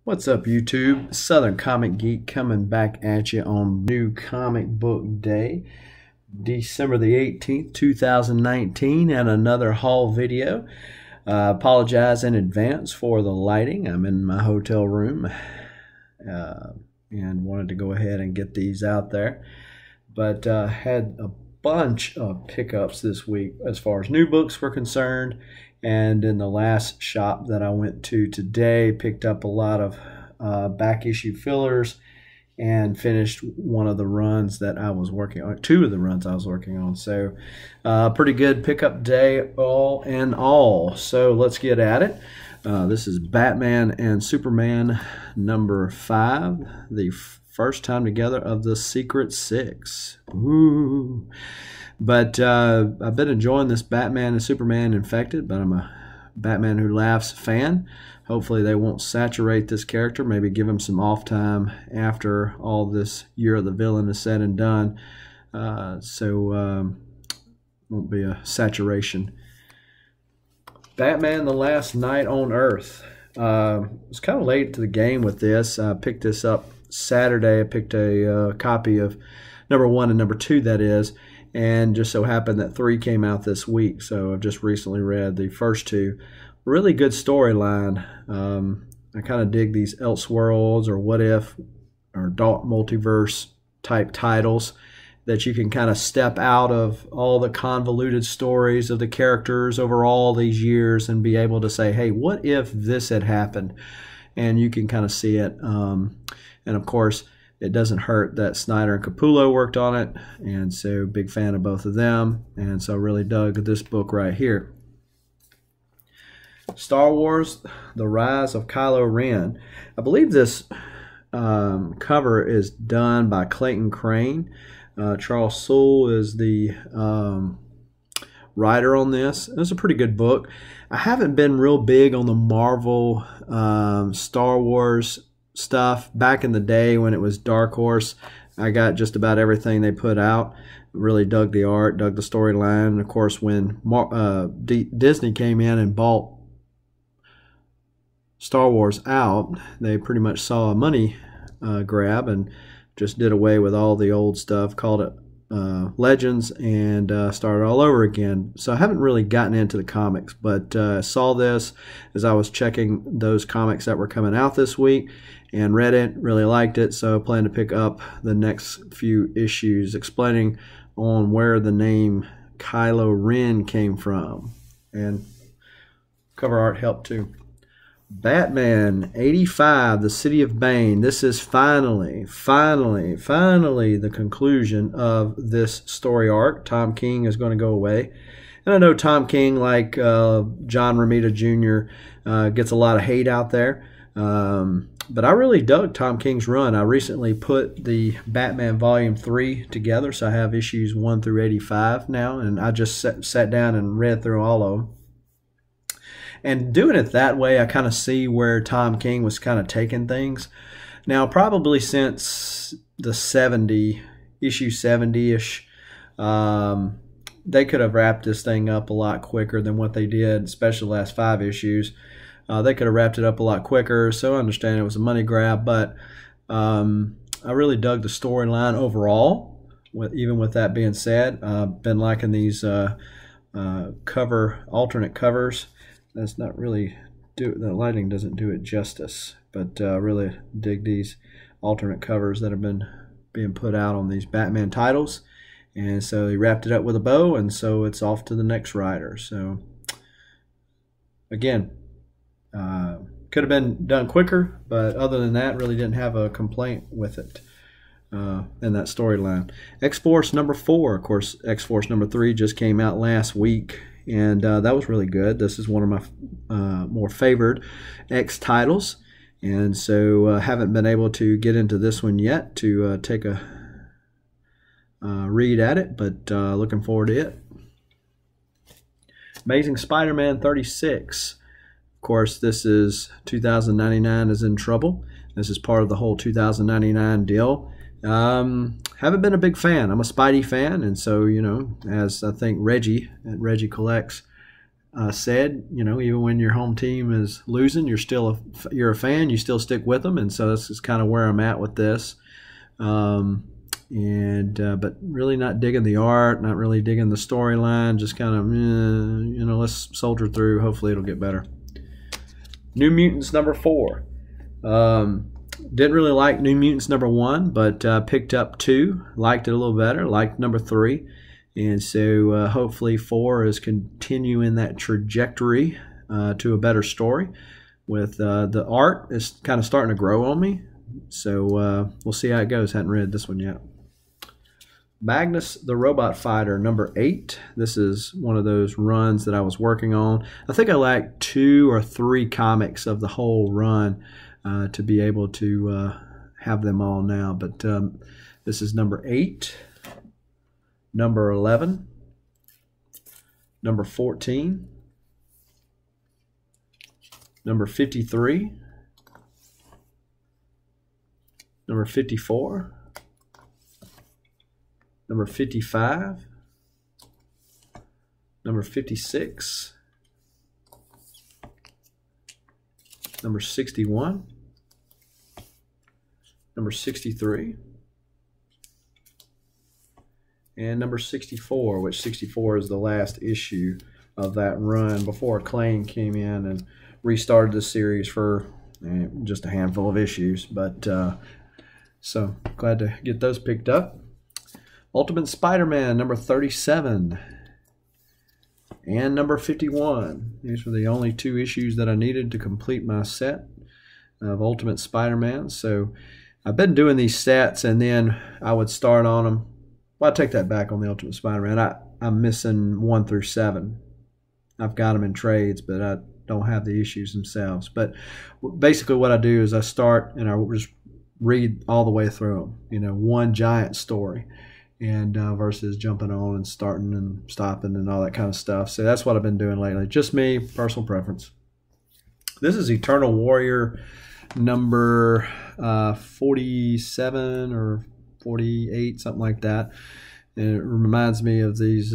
What's up, YouTube? Southern Comic Geek coming back at you on New Comic Book Day, December the 18th, 2019, and another haul video. Apologize in advance for the lighting. I'm in my hotel room and wanted to go ahead and get these out there. But had a bunch of pickups this week as far as new books were concerned. And in the last shop that I went to today, picked up a lot of back issue fillers and finished one of the runs that I was working on, two of the runs I was working on. So pretty good pickup day all in all. So let's get at it. This is Batman and Superman number 5, the first time together of the Secret Six. Ooh. But I've been enjoying this Batman and Superman Infected, but I'm a Batman Who Laughs fan. Hopefully they won't saturate this character, maybe give him some off time after all this Year of the Villain is said and done. Won't be a saturation. Batman the Last Night on Earth. Was kind of late to the game with this. I picked this up Saturday. I picked a copy of number 1 and number 2, that is. And just so happened that 3 came out this week, so I've just recently read the first 2. Really good storyline. I kind of dig these Elseworlds or What If or Dark Multiverse type titles that you can kind of step out of all the convoluted stories of the characters over all these years and be able to say, hey, what if this had happened? And you can kind of see it. And of course, it doesn't hurt that Snyder and Capullo worked on it, and so big fan of both of them, and so really dug this book right here. Star Wars, The Rise of Kylo Ren. I believe this cover is done by Clayton Crane. Charles Soule is the writer on this. It's a pretty good book. I haven't been real big on the Marvel Star Wars stuff. Back in the day when it was Dark Horse, I got just about everything they put out. Really dug the art, dug the storyline. And of course, when Disney came in and bought Star Wars out, they pretty much saw a money grab and just did away with all the old stuff, called it Legends, and started all over again. So I haven't really gotten into the comics, but saw this as I was checking those comics that were coming out this week and read it, really liked it, so I plan to pick up the next few issues explaining on where the name Kylo Ren came from, and cover art helped too. Batman 85, The City of Bane. This is finally the conclusion of this story arc. Tom King is going to go away. And I know Tom King, like John Romita Jr., gets a lot of hate out there. But I really dug Tom King's run. I recently put the Batman Volume 3 together, so I have issues 1 through 85 now. And I just sat down and read through all of them. And doing it that way, I kind of see where Tom King was kind of taking things. Now, probably since the issue 70-ish, they could have wrapped this thing up a lot quicker than what they did, especially the last 5 issues. They could have wrapped it up a lot quicker, so I understand it was a money grab, but I really dug the storyline overall, even with that being said. I've been liking these alternate covers. That's not really the lighting doesn't do it justice, but really dig these alternate covers that have been being put out on these Batman titles. And so he wrapped it up with a bow, and so it's off to the next writer. So again, could have been done quicker, but other than that, really didn't have a complaint with it in that storyline. X-Force number 4, of course, X-Force number 3 just came out last week. And that was really good. This is one of my more favored X titles. And so haven't been able to get into this one yet to take a read at it, but looking forward to it. Amazing Spider-Man 36. Of course, this is 2099 is in trouble. This is part of the whole 2099 deal. Haven't been a big fan. I'm a Spidey fan, and so, you know, as I think Reggie Collects said, you know, even when your home team is losing, you're a fan. You still stick with them, and so this is kind of where I'm at with this. But really not digging the art, not really digging the storyline. Just kind of, you know, let's soldier through. Hopefully, it'll get better. New Mutants number 4. Didn't really like New Mutants number 1, but picked up 2. Liked it a little better. Liked number 3. And so hopefully 4 is continuing that trajectory to a better story. With the art is kind of starting to grow on me. So we'll see how it goes. Hadn't read this one yet. Magnus the Robot Fighter number 8. This is one of those runs that I was working on. I think I lacked 2 or 3 comics of the whole run to be able to have them all now. But this is number 8. Number 11, number 14, number 53, number 54, number 55, number 56, number 61, number 63, and number 64, which 64 is the last issue of that run before Acclaim came in and restarted the series for just a handful of issues. But so glad to get those picked up. Ultimate Spider-Man number 37 and number 51. These were the only 2 issues that I needed to complete my set of Ultimate Spider-Man. So I've been doing these sets, and then I would start on them. Well, I take that back on the Ultimate Spider-Man. I'm missing 1 through 7. I've got them in trades, but I don't have the issues themselves. But basically what I do is I start and I just read all the way through them. You know, one giant story, and versus jumping on and starting and stopping and all that kind of stuff. So that's what I've been doing lately. Just me, personal preference. This is Eternal Warrior number 47 or 48, something like that. And it reminds me of these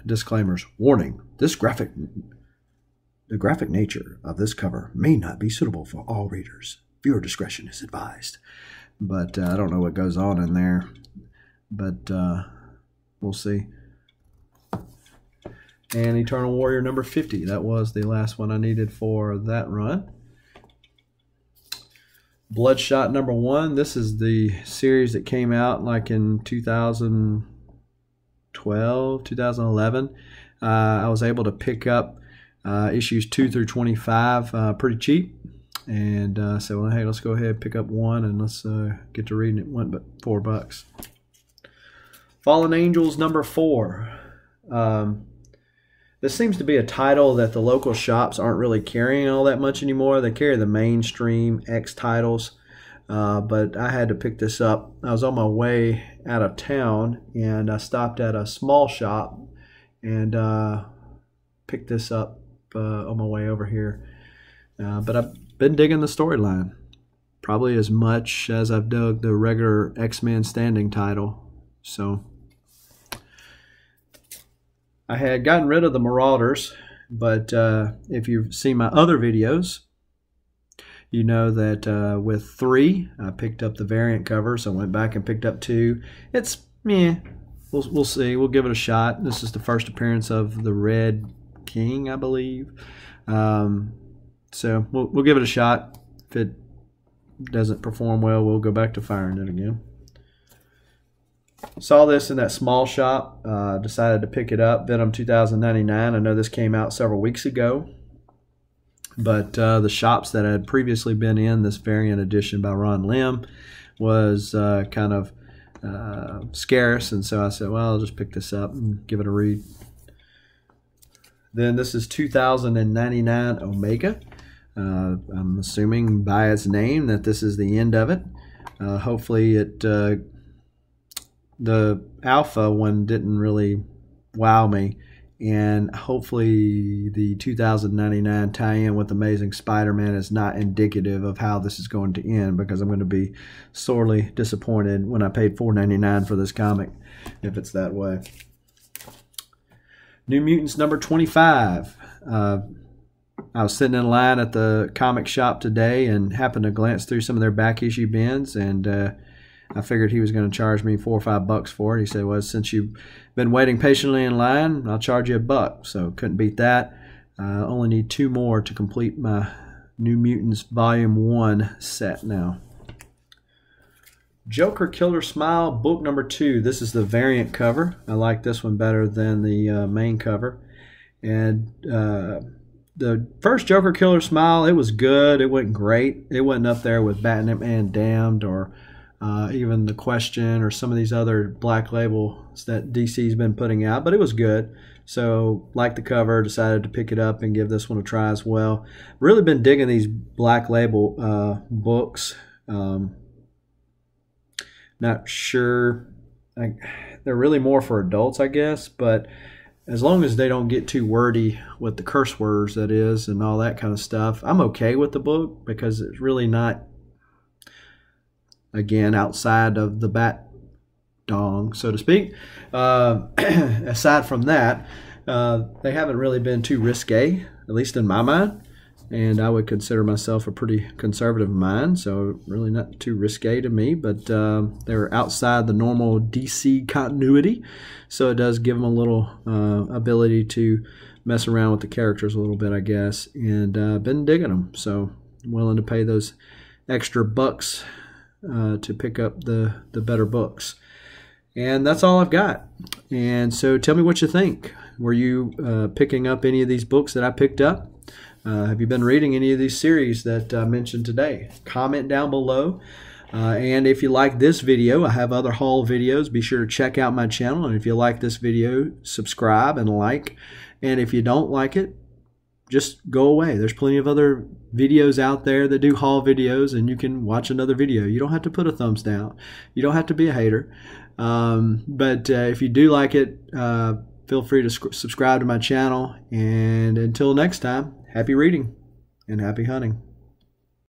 disclaimers. Warning, the graphic nature of this cover may not be suitable for all readers. Viewer discretion is advised. But I don't know what goes on in there. But we'll see. And Eternal Warrior number 50. That was the last one I needed for that run. Bloodshot number 1. This is the series that came out like in 2012, 2011. I was able to pick up issues 2 through 25 pretty cheap. And said, well, hey, let's go ahead and pick up 1 and let's get to reading it. Went but $4. Fallen Angels number 4. This seems to be a title that the local shops aren't really carrying all that much anymore. They carry the mainstream X titles, but I had to pick this up. I was on my way out of town, and I stopped at a small shop and picked this up on my way over here. But I've been digging the storyline, probably as much as I've dug the regular X-Men Standing title. So I had gotten rid of the Marauders, but if you've seen my other videos, you know that with 3, I picked up the variant cover, so I went back and picked up 2. It's meh. We'll see. We'll give it a shot. This is the first appearance of the Red King, I believe. So we'll give it a shot. If it doesn't perform well, we'll go back to firing it again. Saw this in that small shop, decided to pick it up. Venom 2099. I know this came out several weeks ago, but the shops that I had previously been in, this variant edition by Ron Lim, was kind of scarce, and so I said, well, I'll just pick this up and give it a read. Then this is 2099 Omega. I'm assuming by its name that this is the end of it. Hopefully it... The alpha one didn't really wow me, and hopefully the 2099 tie-in with Amazing Spider-Man is not indicative of how this is going to end, because I'm going to be sorely disappointed when I paid $4.99 for this comic if it's that way. New Mutants number 25. I was sitting in line at the comic shop today and happened to glance through some of their back issue bins, and I figured he was going to charge me $4 or $5 for it. He said, well, since you've been waiting patiently in line, I'll charge you $1. So couldn't beat that. I only need 2 more to complete my New Mutants Volume 1 set now. Joker Killer Smile, book number 2. This is the variant cover. I like this one better than the main cover. And the first Joker Killer Smile, it was good. It wasn't great. It wasn't up there with Batman Damned or even The Question or some of these other black labels that DC's been putting out, but it was good. So, like the cover, decided to pick it up and give this one a try as well. Really been digging these black label books. Not sure. They're really more for adults, I guess, but as long as they don't get too wordy with the curse words, that is, and all that kind of stuff, I'm okay with the book because it's really not, again, outside of the bat dong, so to speak. Aside from that, they haven't really been too risque, at least in my mind. And I would consider myself a pretty conservative mind, so really not too risque to me, but they're outside the normal DC continuity, so it does give them a little ability to mess around with the characters a little bit, I guess, and been digging them, so I'm willing to pay those extra bucks to pick up the better books. And that's all I've got. And so tell me what you think. Were you picking up any of these books that I picked up? Have you been reading any of these series that I mentioned today? Comment down below. And if you like this video, I have other haul videos. Be sure to check out my channel. And if you like this video, subscribe and like. And if you don't like it, just go away. There's plenty of other videos out there that do haul videos, and you can watch another video. You don't have to put a thumbs down. You don't have to be a hater. But if you do like it, feel free to subscribe to my channel. And until next time, happy reading and happy hunting.